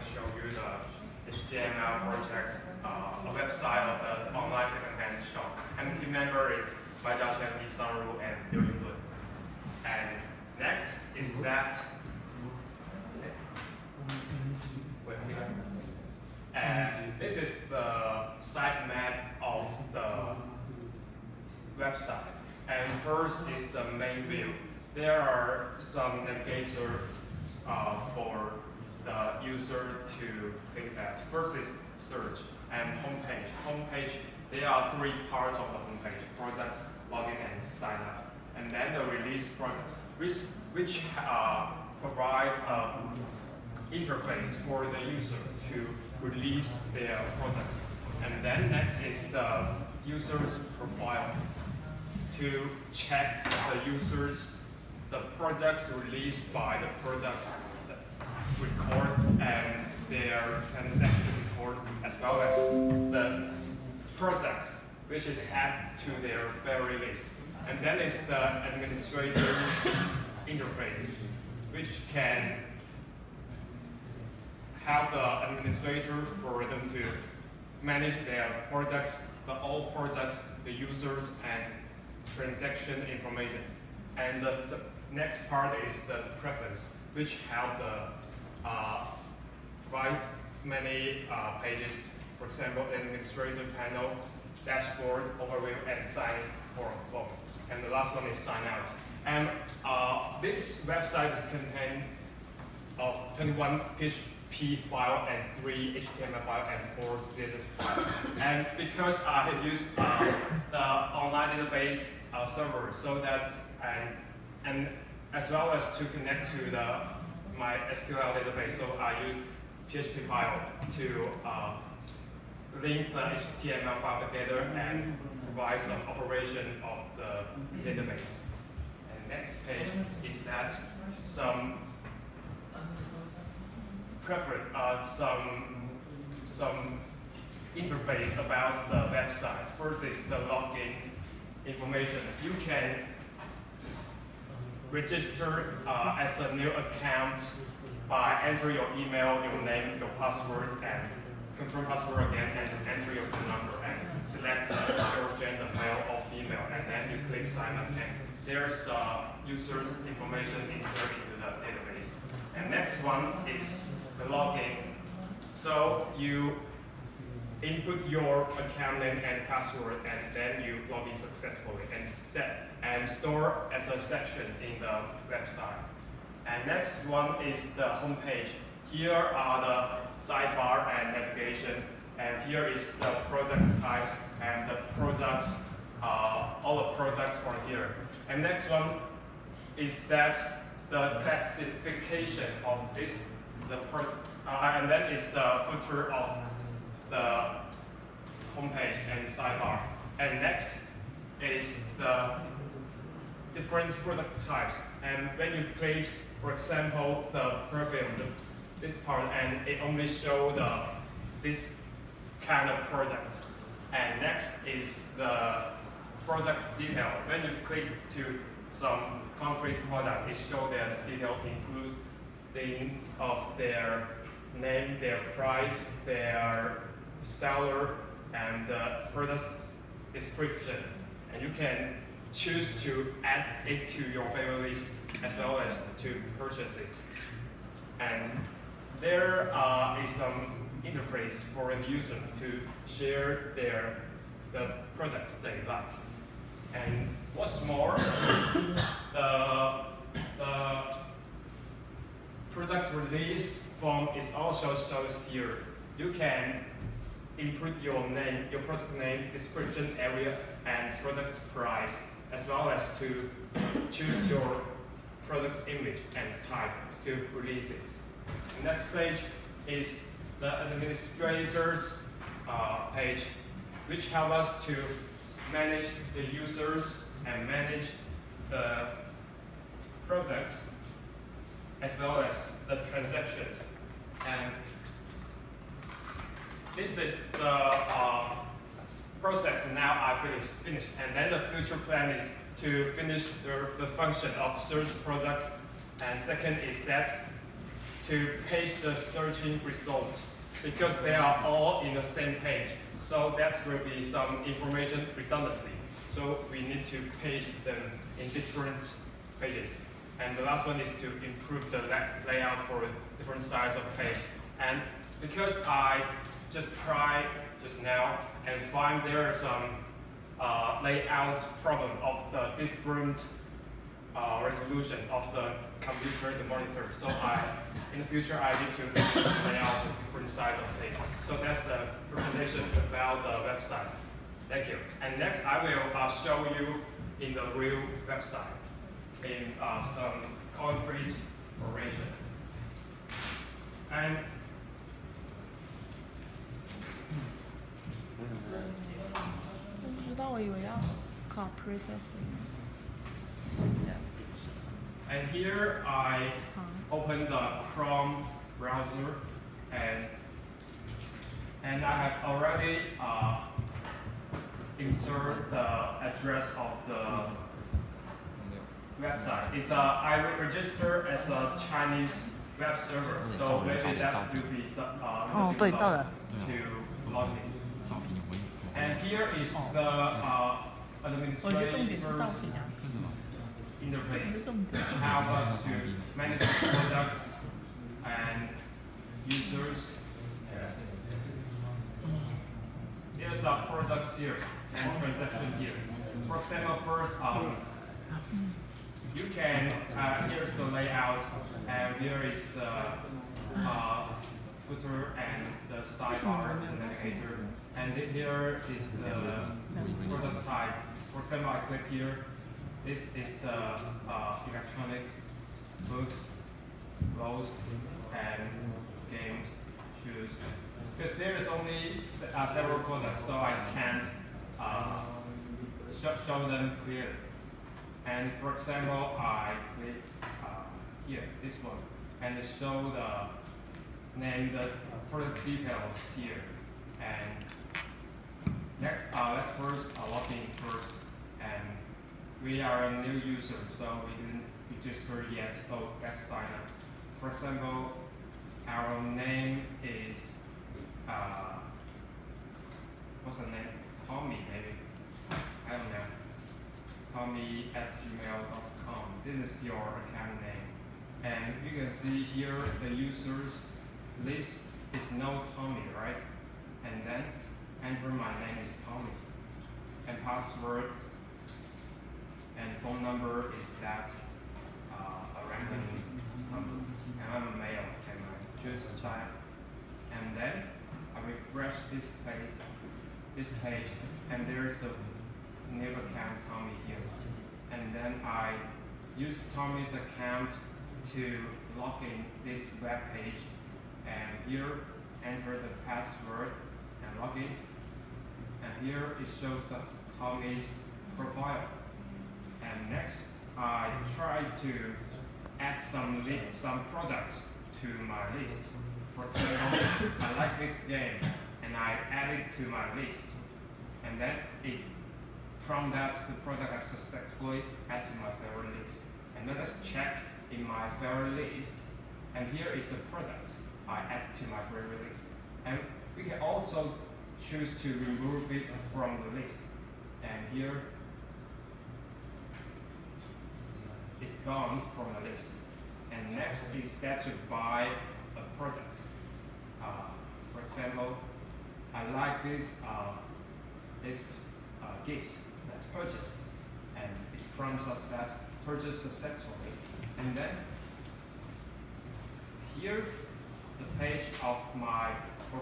will show you the HTML project, a website of the online second-hand shop. And the team member is Mai Jiachen, Li Sanru, and Liu Yunlun. And next is that. And this is the site map of the website. And first is the main view. There are some navigator for the user to click at. First is search and homepage. Homepage, there are three parts of the homepage: products, login, and sign up. And then the release products, which provide an interface for the user to release their products. And then next is the user's profile to check the projects released by the products record and their transaction record, as well as the projects which is added to their very list. And then is the administrator interface, which can help the administrator for them to manage their products, all products, the users, and transaction information. And the next part is the preference, which help the provide many pages. For example, administrator panel, dashboard, overview, and sign form. And the last one is sign out. And this website is contained of 21 PHP file and 3 HTML file and 4 CSS file. And because I have used the online database server, so that and as well as to connect to my SQL database, so I use PHP file to link the HTML file together and provide some operation of the database. And next page is that some interface about the website. First is the login information. You can register as a new account by entering your email, your name, your password, and confirm password again, and enter your phone number, and select your gender, male or female, and then you click sign up, and there's user's information inserted into the database. And next one is the login. So you input your account name and password, and then you log in successfully and store as a section in the website. And next one is the home page. Here are the sidebar and navigation, and here is the product types and the products, all the products from here. And next one is that the classification of this, and then is the footer of the homepage and sidebar. And next is the different product types. And when you place, for example, the perfume, this part, and it only shows this kind of products. And next is the products detail. When you click to some concrete product, it shows that the detail includes things of their name, their price, their seller, and the product description. And you can choose to add it to your favorite list as well as to purchase it. And there is some interface for the user to share the products they like. And what's more, the product release form is also shows here. You can input your name, your product name, description area, and product price, as well as to choose your product image and type to release it. The next page is the administrator's page, which helps us to manage the users and manage the products as well as the transactions. And this is the process. Now I finished. And then the future plan is to finish the function of search products. And second is that to page the searching results because they are all in the same page. So that will be some information redundancy. So we need to page them in different pages. And the last one is to improve the layout for different size of page. And because I just tried just now and find there are some layout problem of the different resolution of the computer, the monitor. So in the future, I need to lay out the different size of page. So that's the presentation about the website. Thank you. And next, I will show you in the real website in some concrete operation. And And here I open the Chrome browser and I have already insert the address of the website. I will register as a Chinese web server, so maybe that will be to log in. And here is the administrator's interface, allows us to manage products and users. Yes. Here's our products here and transaction here. For example, first, you can, here's the layout, and here is the footer and the sidebar and navigator. And here is the product type. For example, I click here. This is the electronics, books, clothes, and games, shoes. Because there is only several products, so I can't show them clearly. And for example, I click here, this one, and it show the name, the product details here. And next, let's first log in first. And we are a new user, so we didn't register yet, so let's sign up. For example, our name is, what's the name? Tommy, maybe. I don't know. Tommy@gmail.com. This is your account name. And you can see here the users list is no Tommy, right? And then enter my name is Tommy. And password and phone number is that a random number. And I'm a male, and I choose sign. And then I refresh this page, and there's a new account Tommy here. And then I use Tommy's account to log in this web page. And here, enter the password and log in. And here it shows the Tommy's profile. And next, I try to add some products to my list. For example, I like this game, and I add it to my list. And then it prompts that the product I've successfully added to my favorite list. And then let's check in my favorite list. And here is the products I add to my favorite list. And we can also choose to remove it from the list. And here, it's gone from the list. And next is that to buy a product. For example, I like this gift that purchased, and it prompts us that purchase successfully. And then here, the page of my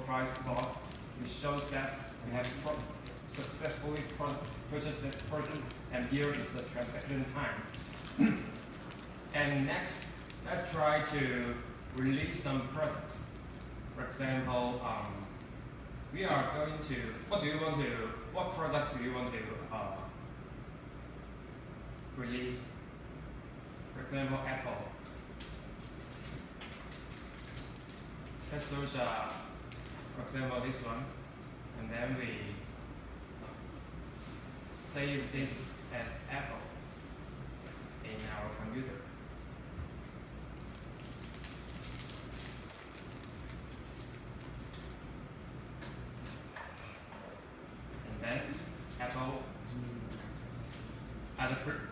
price box, which shows that we have successfully purchased this product, and here is the transaction time. And next, let's try to release some products. For example, we are going to, what products do you want to release? For example, Apple. Let's search, for example, this one, and then we save it as Apple in our computer.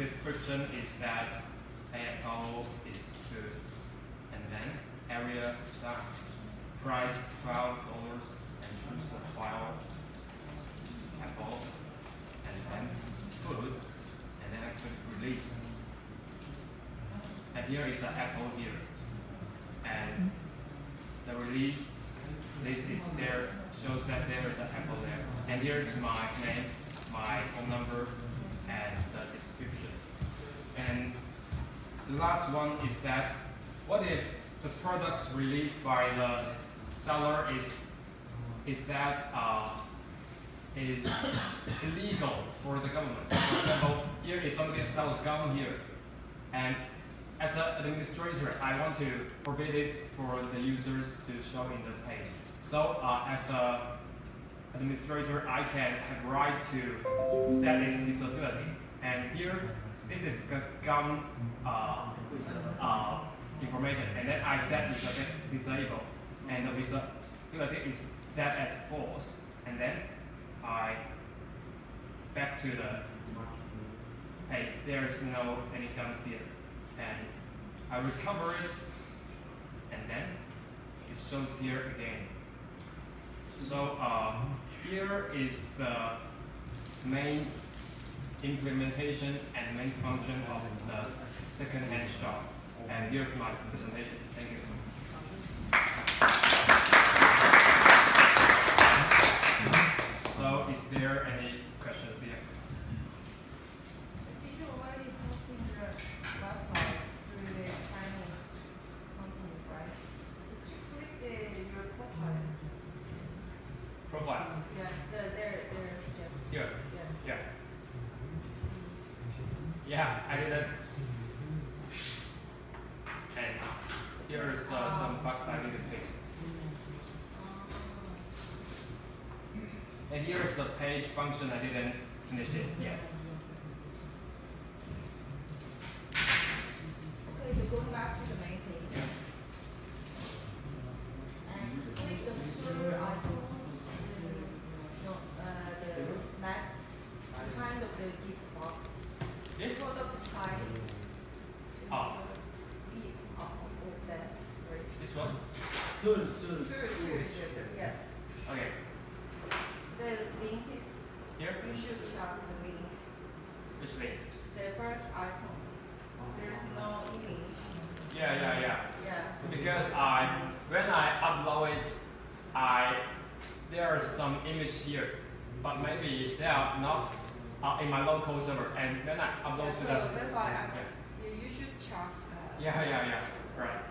description is that Apple is good, and then area design, price $12, and choose the file Apple, and then food, and then I click release. And here is an Apple here, and the release list is there, shows that there is an Apple there, and here's my name, my phone number, and the description. And the last one is that, what if the products released by the seller is illegal for the government? For example, here is somebody sells gun here, and as an administrator, I want to forbid it for the users to show in the page. So as an administrator, I can have right to set its disability. And here, this is the gun information, and then I set disable, and the disability is set as false, and then I back to the page. There is no any guns here, and I recover it, and then it shows here again. So here is the main implementation and main function of the second-hand shop. And here's my presentation. Thank you. So is there any questions here? Did you already posted your website through the Chinese company, right? Did you click your profile? Profile. Yeah, there, yes. Here. Yes. Yeah. Yeah, I did it. And here's some bugs I need to fix. And here's the page function I didn't finish it yet. Okay, so going back to the main page. Yeah. And click the server icon. The next behind of the gift box. Yes? Product types. Oh. This one? Sure, yeah. Okay. The link is, Here? you should check the link. Which link? The first icon. There's no image. Yeah. Yeah. Because when I upload it, there are some image here, but maybe they are not in my local server. And when I upload to So that, that's why yeah. you should check that. Yeah. Right.